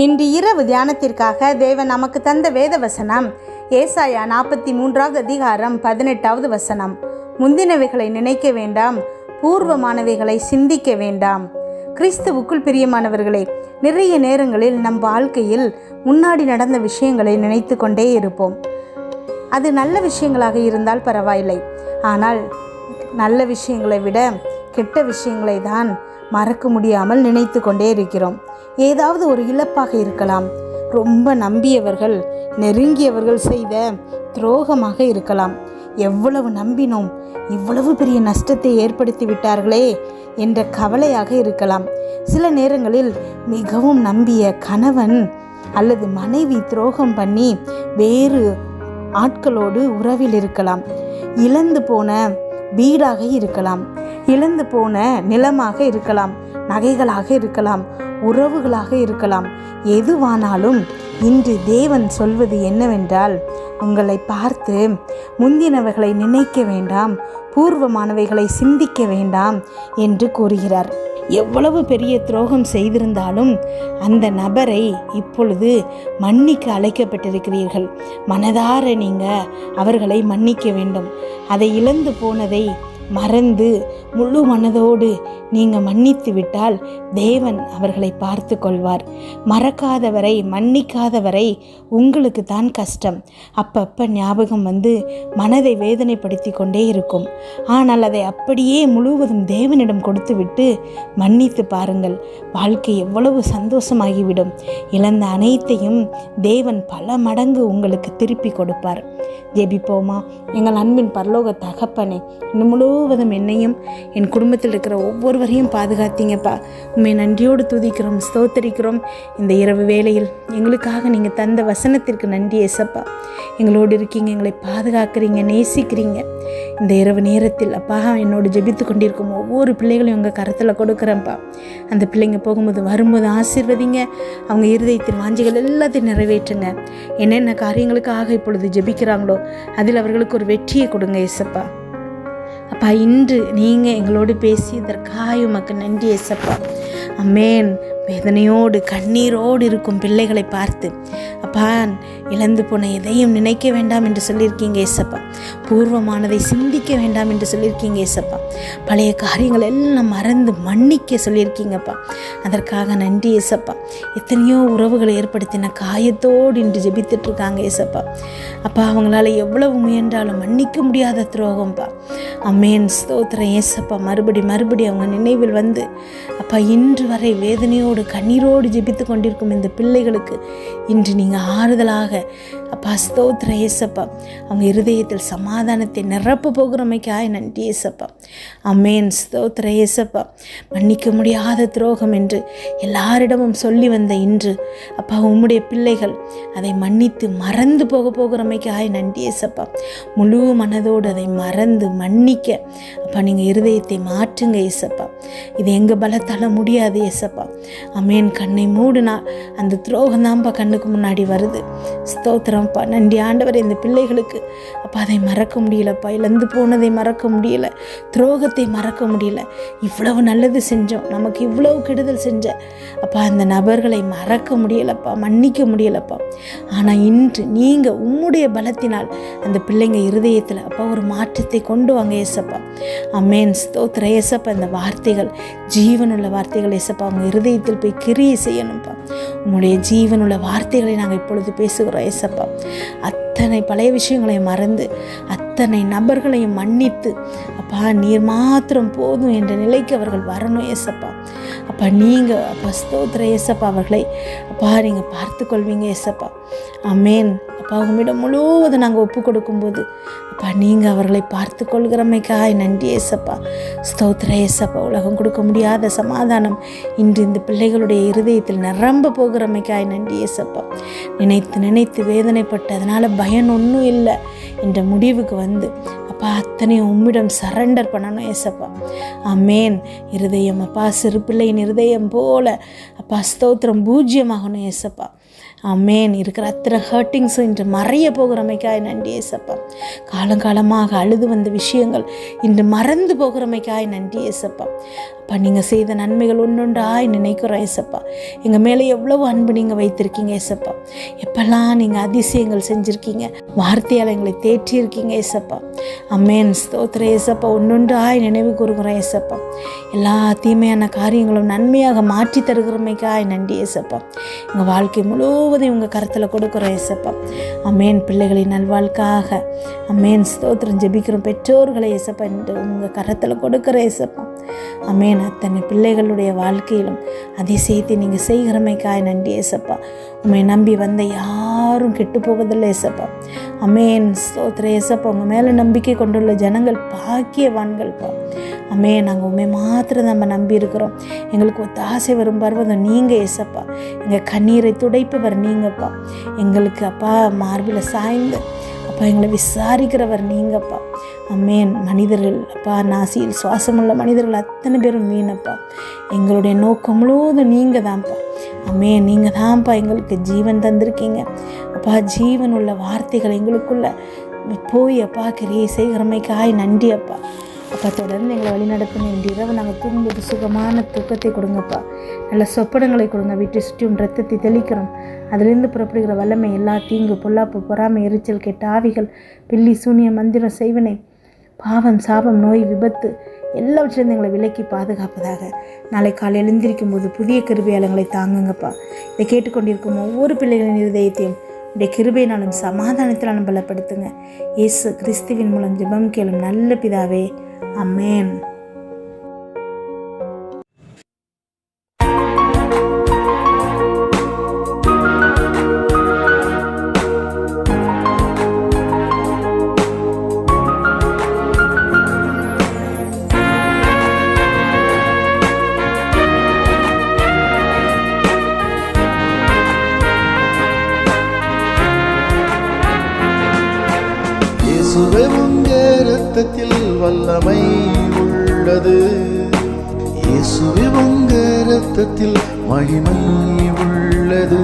இன்று இரவு தியானத்திற்காக தேவன் நமக்கு தந்த வேத வசனம் ஏசாயா 43வது அதிகாரம் 18வது வசனம். முந்தினவைகளை நினைக்க வேண்டாம், பூர்வமானவைகளை சிந்திக்க வேண்டாம். கிறிஸ்துவுக்குள் பிரியமானவர்களே, நிறைய நேரங்களில் நம் வாழ்க்கையில் முன்னாடி நடந்த விஷயங்களை நினைத்து கொண்டே இருப்போம். அது நல்ல விஷயங்களாக இருந்தால் பரவாயில்லை. ஆனால் நல்ல விஷயங்களை விட கெட்ட விஷயங்களை தான் மறக்க முடியாமல் நினைத்து கொண்டே இருக்கிறோம். ஏதாவது ஒரு இழப்பாக இருக்கலாம், ரொம்ப நம்பியவர்கள் நெருங்கியவர்கள் செய்த துரோகமாக இருக்கலாம். எவ்வளவு நம்பினோம், இவ்வளவு பெரிய நஷ்டத்தை ஏற்படுத்தி விட்டார்களே என்ற கவலையாக இருக்கலாம். சில நேரங்களில் மிகவும் நம்பிய கணவன் அல்லது மனைவி துரோகம் பண்ணி வேறு ஆட்களோடு உறவில் இருக்கலாம். இழந்து போன வீடாக இருக்கலாம், இழந்து போன நிலமாக இருக்கலாம், நகைகளாக இருக்கலாம், உறவுகளாக இருக்கலாம். எதுவானாலும் இன்று தேவன் சொல்வது என்னவென்றால், உங்களை பார்த்து முந்தினவைகளை நினைக்க வேண்டாம், பூர்வமானவைகளை சிந்திக்க வேண்டாம் என்று கூறுகிறார். எவ்வளவு பெரிய துரோகம் செய்திருந்தாலும் அந்த நபரை இப்பொழுது மன்னிக்க அழைக்கப்பட்டிருக்கிறீர்கள். மனதார நீங்கள் அவர்களை மன்னிக்க வேண்டும். அதை இழந்து போனதை மறந்து முழு மனதோடு நீங்கள் மன்னித்து விட்டால் தேவன் அவர்களை பார்த்து கொள்வார். மறக்காதவரை மன்னிக்காதவரை உங்களுக்கு தான் கஷ்டம். அப்பப்போ ஞாபகம் வந்து மனதை வேதனைப்படுத்தி கொண்டே இருக்கும். ஆனால் அதை அப்படியே முழுவதும் தேவனிடம் கொடுத்து விட்டு மன்னித்து பாருங்கள். வாழ்க்கை எவ்வளவு சந்தோஷமாகிவிடும். இழந்த அனைத்தையும் தேவன் பல மடங்கு உங்களுக்கு திருப்பி கொடுப்பார். ஜெபிப்போமா? எங்கள் அன்பின் பரலோக தகப்பனே, இன்னும் முழுவதும் என்னையும் என் குடும்பத்தில் இருக்கிற ஒவ்வொருவரையும் பாதுகாத்தீங்கப்பா. உண்மை நன்றியோடு துதிக்கிறோம், ஸ்தோத்தரிக்கிறோம். இந்த இரவு வேளையில் எங்களுக்காக நீங்கள் தந்த வசனத்திற்கு நன்றி ஏசப்பா. எங்களோடு இருக்கீங்க, எங்களை பாதுகாக்கிறீங்க, நேசிக்கிறீங்க. இந்த இரவு நேரத்தில் அப்பா என்னோடு ஜெபித்து கொண்டிருக்கும் ஒவ்வொரு பிள்ளைகளையும் உங்கள் கரத்தில் கொடுக்குறேன்ப்பா. அந்த பிள்ளைங்க போகும்போது வரும்போது ஆசீர்வதிங்க. அவங்க இருதயத்தின் வாஞ்சிகள் எல்லாத்தையும் நிறைவேற்றுங்க. என்னென்ன காரியங்களுக்காக இப்பொழுது ஜெபிக்கிறாங்களோ அதில் அவர்களுக்கு ஒரு வெற்றியை கொடுங்க ஏசப்பா. அப்பா, இன்று நீங்கள் எங்களோடு பேசியதற்காக உமக்கு நன்றி ஏசப்பா. அமேன். வேதனையோடு கண்ணீரோடு இருக்கும் பிள்ளைகளை பார்த்து அப்பா, இழந்து போன எதையும் நினைக்க வேண்டாம் என்று சொல்லியிருக்கீங்க ஏசப்பா. பூர்வமானதை சிந்திக்க வேண்டாம் என்று சொல்லியிருக்கீங்க ஏசப்பா. பழைய காரியங்கள் எல்லாம் மறந்து மன்னிக்க சொல்லியிருக்கீங்கப்பா. அதற்காக நன்றி ஏசப்பா. எத்தனையோ உறவுகளை ஏற்படுத்தின காயத்தோடு இன்று ஜெபித்துட்டு இருக்காங்க ஏசப்பா. அப்பா, அவங்களால எவ்வளவு முயன்றாலும் மன்னிக்க முடியாத துரோகம்ப்பா. அமேன், ஸ்தோத்திரம் ஏசப்பா. மறுபடி அவங்க நினைவில் வந்து அப்பா, இன்று வரை வேதனையோடு கண்ணீரோடு ஜெபித்து கொண்டிருக்கும் இந்த பிள்ளைகளுக்கு இன்று நீங்கள் ஆறுதலாக அப்பா, ஸ்தோத்திரம் ஏசப்பா. அவங்க இருதயத்தில் சமாதானத்தை நிரப்ப போகிறமைக்காய் நன்றி ஏசப்பா. அமேன், ஸ்தோத்திரம் ஏசப்பா. மன்னிக்க முடியாத துரோகம் என்று எல்லாரிடமும் சொல்லி வந்த இன்று அப்பா, உம்முடைய பிள்ளைகள் அதை மன்னித்து மறந்து போகிறமைக்காய் நன்றி ஏசப்பா. முழு மனதோடு அதை மறந்து மன்னிக்க அப்பா நீங்கள் இருதயத்தை மாற்றுங்க ஏசப்பா. இது எங்கள் பலத்தால் முடியாது ஏசப்பா. அமேன். கண்ணை மூடுனா அந்த துரோகம் தான்ப்பா கண்ணுக்கு முன்னாடி வருது. ஸ்தோத்திரம்ப்பா. நன்றி ஆண்டவர். இந்த பிள்ளைகளுக்கு அப்பா அதை மறக்க முடியலப்பா. இழந்து போனதை மறக்க முடியல, துரோகத்தை மறக்க முடியல. இவ்வளவு நல்லது செஞ்சோம், நமக்கு இவ்வளவு கெடுதல் செஞ்ச அப்பா அந்த நபர்களை மறக்க முடியலப்பா, மன்னிக்க முடியலப்பா. ஆனால் இன்று நீங்கள் உம்முடைய பலத்தினால் அந்த பிள்ளைங்க இருதயத்தில் அப்பா ஒரு மாற்றத்தை கொண்டு வாங்க ஏசப்பா. அமேன், ஸ்தோத்திர ஏசப்பா. இந்த வார்த்தைகள் ஜீவனுள்ள வார்த்தைகள் ஏசப்பா. அவங்க இருதயத்தில் போய் கிரியை செய்யணும்ப்பா. உங்களுடைய ஜீவனுள்ள வார்த்தைகளை நாங்கள் இப்பொழுது பேசுகிறோம் ஏசப்பா. அத்தனை பழைய விஷயங்களை மறந்து அத்தனை நபர்களையும் மன்னித்து அப்பா நீர் மாத்திரம் போதும் என்ற நிலைக்கு அவர்கள் வரணும் ஏசப்பா. அப்பா நீங்கள் அப்பா ஸ்தோத்திர ஏசப்பா அவர்களை அப்பா நீங்கள் பார்த்து கொள்வீங்க ஏசப்பா. அமேன். அப்பா உம்மிடம் முழுவதும் நாங்கள் ஒப்பு கொடுக்கும்போது அப்பா நீங்கள் அவர்களை பார்த்து கொள்கிறமைக்காய் நன்றி ஏசப்பா. ஸ்தோத்திர ஏசப்பா. உலகம் கொடுக்க முடியாத சமாதானம் இன்று இந்த பிள்ளைகளுடைய இருதயத்தில் நிரம்ப போகிறமைக்காய் நன்றி ஏசப்பா. நினைத்து வேதனைப்பட்டு அதனால் பயன் ஒன்றும் இல்லை என்ற முடிவுக்கு வந்து அப்பா அத்தனையும் உம்மிடம் சரண்டர் பண்ணணும் ஏசப்பா. அமேன். இருதயம் அப்பா சிறு பிள்ளையின் இருதயம் போல அப்பா ஸ்தோத்திரம் பூஜ்யமாகணும் ஏசப்பா. ஆமேன். இருக்கிற அத்தனை ஹர்ட்டிங்ஸும் இன்று மறைய போகிறமைக்காய் நன்றி ஏசப்பா. காலங்காலமாக அழுது வந்த விஷயங்கள் இன்று மறந்து போகிறமைக்காய் நன்றி ஏசப்பா. அப்பா, நீங்கள் செய்த நன்மைகள் ஒன்றொன்றாய் நினைக்கிறோம் ஏசப்பா. எங்கள் மேலே எவ்வளவு அன்பு நீங்கள் வைத்திருக்கீங்க ஏசப்பா. எப்பெல்லாம் நீங்கள் அதிசயங்கள் செஞ்சுருக்கீங்க, வார்த்தையால் எங்களை தேற்றியிருக்கீங்க ஏசப்பா. அம்மேன், ஸ்தோத்திர ஏசப்பா. ஒன்றொன்றாய் நினைவு கூறுகிறோம் ஏசப்பா. எல்லா தீமையான காரியங்களும் நன்மையாக மாற்றி தருகிறமைக்காய் நன்றி ஏசப்பா. எங்கள் வாழ்க்கை முழுவதையும் உங்கள் கரத்தில் கொடுக்குறோம் ஏசப்பா. அம்மேன், பிள்ளைகளின் நல்வாழ்க்காக அம்மேன் ஸ்தோத்திரம் ஜெபிக்கிறோம். பெற்றோர்களை ஏசப்பா என்று உங்கள் கரத்தில் கொடுக்குற ஏசப்பா. அமேன். அத்தனை பிள்ளைகளுடைய வாழ்க்கையிலும் அதிசயத்தை நீங்கள் செய்கிறமைக்காய் நன்றி ஏசப்பா. உண்மை நம்பி வந்த யாரும் கெட்டு போவதில்லை ஏசப்பா. அமேன், ஸ்தோத்திர ஏசப்பா. உங்கள் மேலே நம்பிக்கை கொண்டுள்ள ஜனங்கள் பாக்கியவான்கள்ப்பா. அமேன், நாங்கள் உண்மை மாத்திரம் நம்ம நம்பி இருக்கிறோம். எங்களுக்கு ஒத்தாசை வரும் பருவதம் நீங்கள் ஏசப்பா. எங்கள் கண்ணீரை துடைப்பவர் நீங்கப்பா. எங்களுக்கு அப்பா மார்பில் சாய்ந்து அப்பா எங்களை விசாரிக்கிறவர் நீங்கப்பா. அம்மேன், மனிதர்கள் அப்பா, நாசியில் சுவாசமுள்ள மனிதர்கள் அத்தனை பேரும் வீணப்பா. எங்களுடைய நோக்கம் முழுவதும் நீங்கள் தான்ப்பா. அம்மேன், நீங்கள் தான்ப்பா எங்களுக்கு ஜீவன் தந்திருக்கீங்க அப்பா. ஜீவன் உள்ள வார்த்தைகள் எங்களுக்குள்ள போய் அப்பா கிரியை செய்கிறமைக்காய் நன்றி அப்பா. அப்பா, தொடர்ந்து எங்களை வழிநடத்தணும். இன்று இரவு நாங்கள் தூங்கும்போது சுகமான தூக்கத்தை கொடுங்கப்பா. நல்ல சொப்பனங்களை கொடுங்க. வீட்டை சுற்றியும் ரத்தத்தை தெளிக்கிறோம். அதிலிருந்து புறப்படுகிற வல்லமை எல்லா தீங்கு, பொல்லாப்பு, பொறாமை, எரிச்சல், கெட்ட ஆவிகள், பில்லி, சூனியம், மந்திரம், செய்வனை, பாவம், சாபம், நோய், விபத்து எல்லாவற்றிலிருந்து எங்களை விலக்கி பாதுகாப்பதாக. நாளை காலை எழுந்திருக்கும் போது புதிய கிருபையாளங்களை தாங்குங்கப்பா. இதை கேட்டுக்கொண்டிருக்கும் ஒவ்வொரு பிள்ளைகளின் இருதயத்தையும் உடைய கிருபையினாலும் சமாதானத்தினாலும் பலப்படுத்துங்க. இயேசு கிறிஸ்துவின் மூலம் ஜெபம் கேளும் நல்ல பிதாவே, ஆமென். இரத்தத்தில் வல்லமை உள்ளது. இயேசுவே உங்க இரத்தத்தில் மகிமை உள்ளது.